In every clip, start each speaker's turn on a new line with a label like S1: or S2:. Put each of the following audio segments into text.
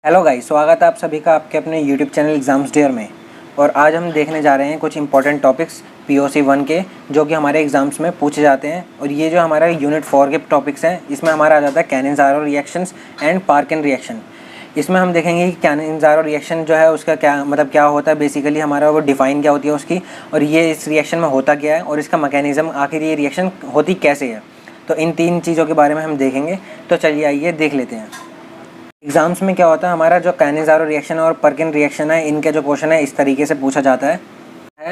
S1: Hello guys, स्वागत है आप सभी का आपके अपने यूट्यूब चैनल एग्ज़ाम्स डेयर में। और आज हम देखने जा रहे हैं कुछ इंपॉर्टेंट टॉपिक्स पीओसी 1 के, जो कि हमारे एग्ज़ाम्स में पूछे जाते हैं। और ये जो हमारा यूनिट 4 के टॉपिक्स हैं, इसमें हमारा आ जाता है Cannizzaro reactions and Perkin reaction. इसमें हम देखेंगे कि कैनिज़ारो रिएक्शन जो है उसका क्या मतलब क्या होता है, बेसिकली हमारा वो डिफ़ाइन क्या होती है उसकी, और ये इस रिएक्शन में होता क्या है और इसका मैकेनिज़्म आखिर ये रिएक्शन होती कैसे है। तो इन 3 चीज़ों के बारे में हम देखेंगे। तो चलिए आइए देख लेते हैं। एग्ज़ाम्स में क्या होता है, हमारा जो कैनिज़ारो रिएक्शन और पर्किन रिएक्शन है, इनके जो क्वेश्चन है इस तरीके से पूछा जाता है।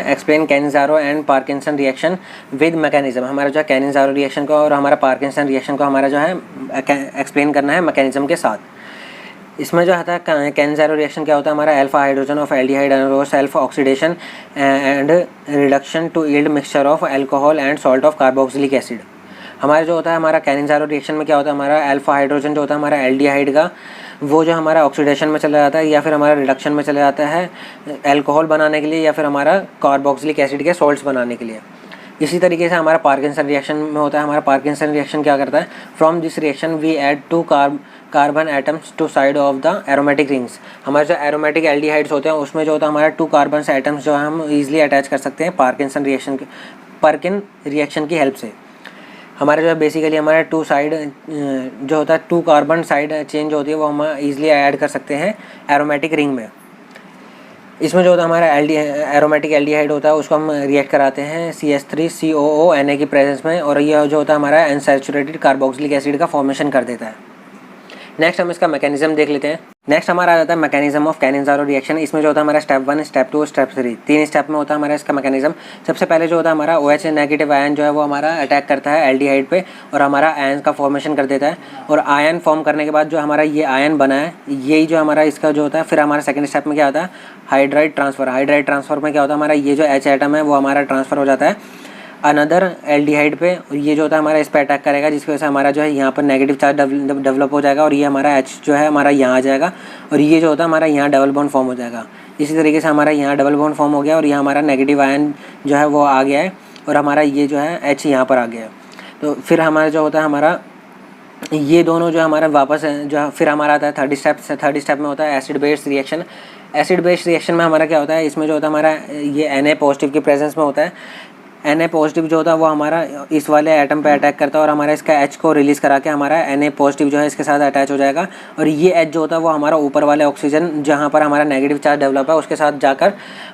S1: Explain Cannizzaro and Parkinson reaction with mechanism. हमारा जो है कैनिज़ारो रिएक्शन को और हमारा पार्किंसन रिएक्शन को हमारा जो है एक्सप्लेन करना है मैकेनिज्म के साथ। इसमें जो आता है कैनिज़ारो रिएक्शन क्या होता है, हमारा alpha hydrogen of aldehyde undergoes self oxidation and reduction to yield mixture of alcohol and salt of carboxylic acid. हमारा जो होता है हमारा कैनिज़ारो रिएक्शन में क्या होता है, हमारा अल्फा हाइड्रोजन जो होता है हमारा एल्डिहाइड का, वो जो हमारा ऑक्सीडेशन में चला जाता है या फिर हमारा रिडक्शन में चला जाता है अल्कोहल बनाने के लिए या फिर हमारा कार्बोक्सिलिक एसिड के सॉल्ट्स बनाने के लिए। इसी तरीके से हमारा पार्किंसन रिएक्शन में होता है। हमारा पार्किंसन रिएक्शन क्या करता है, from this reaction we add two carbon atoms to side of the aromatic rings. हमारे जो एरोमेटिक एल्डिहाइड्स होते हैं उसमें जो होता है हमारा 2 कार्बन एटम्स जो हम ईजिली अटैच कर सकते हैं पार्किन रिएक्शन की हेल्प से। हमारे जो है बेसिकली हमारे 2 साइड जो होता है 2 कार्बन साइड चेंज होती है वो हम ईजिली ऐड कर सकते हैं एरोमेटिक रिंग में। इसमें जो होता है हमारा एरोमेटिक एल्डिहाइड होता है उसको हम रिएक्ट कराते हैं CH3COO Na की प्रेजेंस में, और यह जो होता है हमारा अनसैचुरेटेड कार्बोक्सिलिक एसिड का फॉर्मेशन कर देता है। नेक्स्ट हम इसका मैकेनिज्म देख लेते हैं। नेक्स्ट हमारा आ जाता है मैकेनिज्म ऑफ कैनिज़ारो रिएक्शन। इसमें जो होता है हमारा स्टेप 1, स्टेप 2, स्टेप 3, 3 स्टेप में होता है हमारा इसका मैकेनिज्म। सबसे पहले जो होता है हमारा OH नेगेटिव आयन जो है वो हमारा अटैक करता है एल्डिहाइड पे और हमारा आयन का फॉर्मेशन कर देता है। और आयन फॉर्म करने के बाद जो हमारा ये आयन बना है, यही जो हमारा इसका जो होता है, फिर हमारा सेकंड स्टेप में क्या होता है, हाइड्राइड ट्रांसफर। हाइड्राइड ट्रांसफर में क्या होता है, हमारा ये जो H एटम है वो हमारा ट्रांसफ़र हो जाता है अनदर एल्डिहाइड पे। ये जो होता है हमारा इस पर अटैक करेगा, जिसकी वजह से हमारा जो है यहाँ पर नेगेटिव चार्ज डेवलप हो जाएगा और ये हमारा H जो है हमारा यहाँ आ जाएगा और ये जो होता है हमारा यहाँ डबल बॉन्ड फॉर्म हो जाएगा। इसी तरीके से हमारा यहाँ डबल बॉन्ड फॉर्म हो गया और यहाँ हमारा नेगेटिव आयन जो है वो आ गया है और हमारा ये जो है H यहाँ पर आ गया है। तो फिर हमारा जो होता है हमारा ये दोनों जो हमारा वापस जो फिर हमारा आता है थर्ड स्टेप में होता है acid base reaction. Acid base reaction में हमारा क्या होता है, इसमें जो होता है हमारा ये Na पॉजिटिव की प्रेजेंस में होता है। Na पॉजिटिव जो होता है वो हमारा इस वाले एटम पे अटैक करता है और हमारा इसका H को रिलीज़ करा के हमारा Na पॉजिटिव जो है इसके साथ अटैच हो जाएगा। और ये H जो होता है वो हमारा ऊपर वाले ऑक्सीजन जहाँ पर हमारा नेगेटिव चार्ज डेवलप है उसके साथ जाकर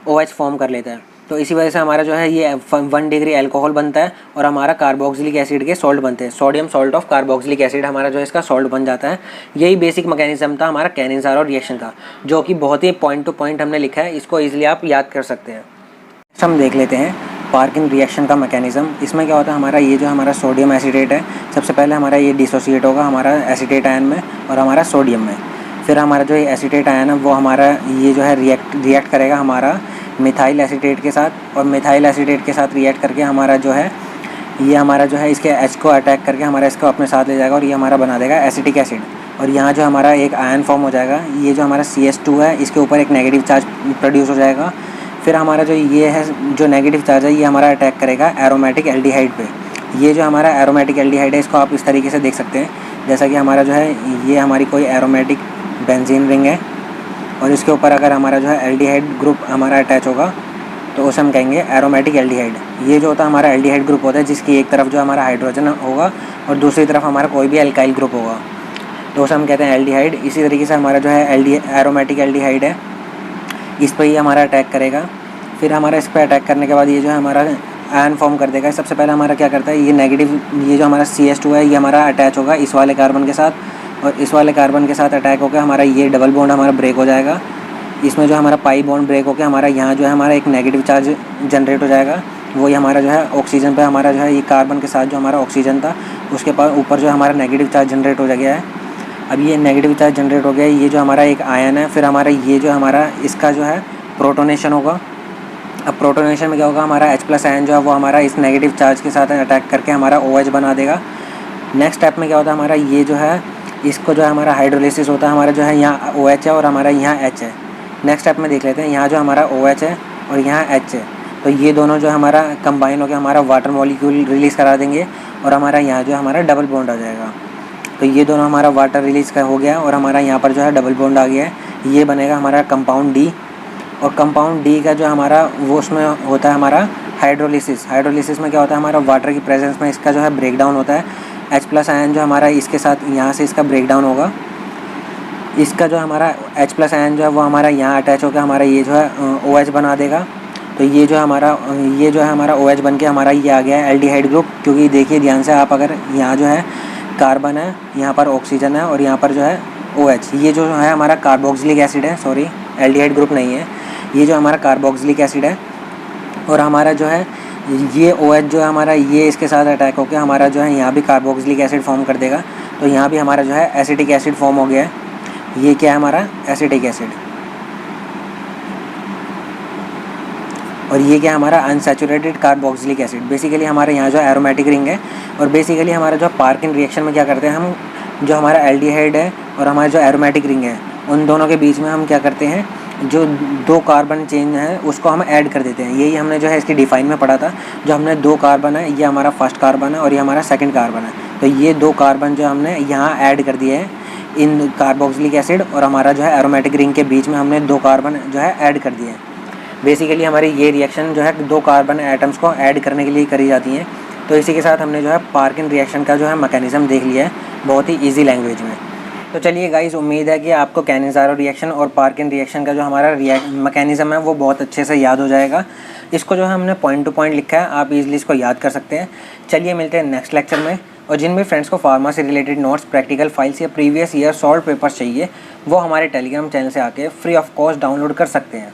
S1: OH फॉर्म कर लेता है। तो इसी वजह से हमारा जो है ये 1 डिग्री अल्कोहल बनता है और हमारा कार्बोक्सिलिक एसिड के सॉल्ट बनते हैं। Sodium salt of carboxylic acid हमारा जो है इसका सॉल्ट बन जाता है। यही बेसिक मैकेनिज्म था हमारा कैनिज़ारो रिएक्शन का, जो कि बहुत ही पॉइंट टू पॉइंट हमने लिखा है। इसको ईजिली आप याद कर सकते हैं। हम देख लेते हैं पार्किन रिएक्शन का मैकेनिज्म। इसमें क्या होता है, हमारा ये जो हमारा सोडियम एसीटेट है, सबसे पहले हमारा ये डिसोसिएट होगा हमारा एसीटेट आयन में और हमारा सोडियम में। फिर हमारा जो ये एसीटेट आयन है वो हमारा ये जो है रिएक्ट करेगा हमारा मिथाइल एसीटेट के साथ, और मिथाइल एसीटेट के साथ रिएक्ट करके हमारा जो है ये हमारा जो है इसके H को अटैक करके हमारा इसको अपने साथ ले जाएगा और ये हमारा बना देगा एसिटिक एसिड। और यहाँ जो हमारा एक आयन फॉर्म हो जाएगा, ये जो हमारा CH2 है इसके ऊपर एक नेगेटिव चार्ज प्रोड्यूस हो जाएगा। फिर हमारा जो ये है जो नेगेटिव चार्ज है ये हमारा अटैक करेगा एरोमेटिक एल्डिहाइड पे। ये जो हमारा एरोमेटिक एल्डिहाइड है इसको आप इस तरीके से देख सकते हैं, जैसा कि हमारा जो है ये हमारी कोई एरोमेटिक बेंजीन रिंग है और इसके ऊपर अगर हमारा जो है एल्डिहाइड ग्रुप हमारा अटैच होगा तो उसे हम कहेंगे एरोमेटिक एल्डिहाइड। ये जो होता है हमारा एल्डिहाइड ग्रुप होता है जिसकी एक तरफ जो हमारा हाइड्रोजन होगा और दूसरी तरफ हमारा कोई भी एल्काइल ग्रुप होगा, तो उसे हम कहते हैं एल्डिहाइड। इसी तरीके से हमारा जो है एरोमेटिक एल्डिहाइड है, इस पर ही हमारा अटैक करेगा। फिर हमारा इस पर अटैक करने के बाद ये जो है हमारा आयन फॉर्म कर देगा। सबसे पहले हमारा क्या करता है, ये नेगेटिव ये जो हमारा CH2 है ये हमारा अटैच होगा इस वाले कार्बन के साथ और इस वाले कार्बन के साथ अटैक होकर हमारा ये डबल बॉन्ड हमारा ब्रेक हो जाएगा। इसमें जो हमारा पाई बॉन्ड ब्रेक होकर हमारा यहाँ जो है हमारा एक नेगेटिव चार्ज जनरेट हो जाएगा। वही हमारा जो है ऑक्सीजन पे हमारा जो है ये कार्बन के साथ जो हमारा ऑक्सीजन था उसके पास ऊपर जो हमारा नेगेटिव चार्ज जनरेट हो गया है। अब ये नेगेटिव चार्ज जनरेट हो गया है, ये जो हमारा एक आयन है, फिर हमारा ये जो हमारा इसका जो है प्रोटोनेशन होगा। अब प्रोटोनेशन में क्या होगा, हमारा H+ आयन जो है वो हमारा इस नेगेटिव चार्ज के साथ अटैक करके हमारा OH बना देगा। नेक्स्ट स्टेप में क्या होता है, हमारा ये जो है इसको जो है हमारा हाइड्रोलिसिस होता है। हमारा जो है यहाँ OH है और हमारा यहाँ H है। नेक्स्ट स्टेप में देख लेते हैं, यहाँ जो हमारा OH है और यहाँ H है, तो ये दोनों जो हमारा कंबाइन होकर हमारा वाटर मॉलिक्यूल रिलीज़ करा देंगे और हमारा यहाँ जो हमारा डबल बॉन्ड आ जाएगा। तो ये दोनों हमारा वाटर रिलीज़ का हो गया और हमारा यहाँ पर जो है डबल बॉन्ड आ गया है। ये बनेगा हमारा कंपाउंड डी, और कंपाउंड डी का जो हमारा वो उसमें होता है हमारा हाइड्रोलिसिस। हाइड्रोलिसिस में क्या होता है, हमारा वाटर की प्रेजेंस में इसका जो है ब्रेकडाउन होता है। H+ आयन जो हमारा इसके साथ यहाँ से इसका ब्रेकडाउन होगा, इसका जो हमारा H+ आयन जो है वो हमारा यहाँ अटैच होकर हमारा ये जो है OH बना देगा। तो ये जो है हमारा OH बन के हमारा ये आ गया है एल्डिहाइड ग्रुप। क्योंकि देखिए ध्यान से आप, अगर यहाँ जो है कार्बन है, यहाँ पर ऑक्सीजन है और यहाँ पर जो है OH, ये जो है हमारा कार्बोक्सिलिक एसिड है, सॉरी एल्डिहाइड ग्रुप नहीं है, ये जो हमारा कार्बोक्सिलिक एसिड है। और हमारा जो है ये OH जो है हमारा ये इसके साथ अटैक होकर हमारा जो है यहाँ भी कार्बोक्सिलिक एसिड फॉर्म कर देगा। तो यहाँ भी हमारा जो है एसिटिक एसिड फॉर्म हो गया है। ये क्या है हमारा एसिटिक एसिड, और ये क्या हमारा अनसैचुरेटेड कार्बोक्सिलिक एसिड। बेसिकली हमारे यहाँ जो एरोमेटिक रिंग है, और बेसिकली हमारा जो पार्किन रिएक्शन में क्या करते हैं हम, जो हमारा एल्डिहाइड है और हमारा जो एरोमेटिक रिंग है, उन दोनों के बीच में हम क्या करते हैं, जो 2 कार्बन चेंज है उसको हम ऐड कर देते हैं। यही हमने जो है इसकी डिफाइन में पढ़ा था। जो हमने 2 कार्बन है, ये हमारा फर्स्ट कार्बन है और ये हमारा सेकंड कार्बन है। तो ये 2 कार्बन जो हमने यहाँ ऐड कर दिए हैं इन कार्बोक्सिलिक एसिड और हमारा जो है एरोमेटिक रिंग के बीच में हमने 2 कार्बन जो है ऐड कर दिए हैं। बेसिकली हमारी ये रिएक्शन जो है 2 कार्बन एटम्स को ऐड करने के लिए करी जाती हैं। तो इसी के साथ हमने जो है पार्किन रिएक्शन का जो है मैकेनिज़्म देख लिया है बहुत ही ईजी लैंग्वेज में। तो चलिए गाइस, उम्मीद है कि आपको कैनिज़ारो रिएक्शन और पार्किन रिएक्शन का जो हमारा मैकेनिज़्म है वो बहुत अच्छे से याद हो जाएगा। इसको जो है हमने पॉइंट टू पॉइंट लिखा है, आप इजीली इसको याद कर सकते हैं। चलिए मिलते हैं नेक्स्ट लेक्चर में। और जिन भी फ्रेंड्स को फार्मा से रिलेटेड नोट्स, प्रैक्टिकल फाइल्स या प्रीवियस ईयर सॉल्व पेपर्स चाहिए, वो हमारे टेलीग्राम चैनल से आके फ्री ऑफ कॉस्ट डाउनलोड कर सकते हैं।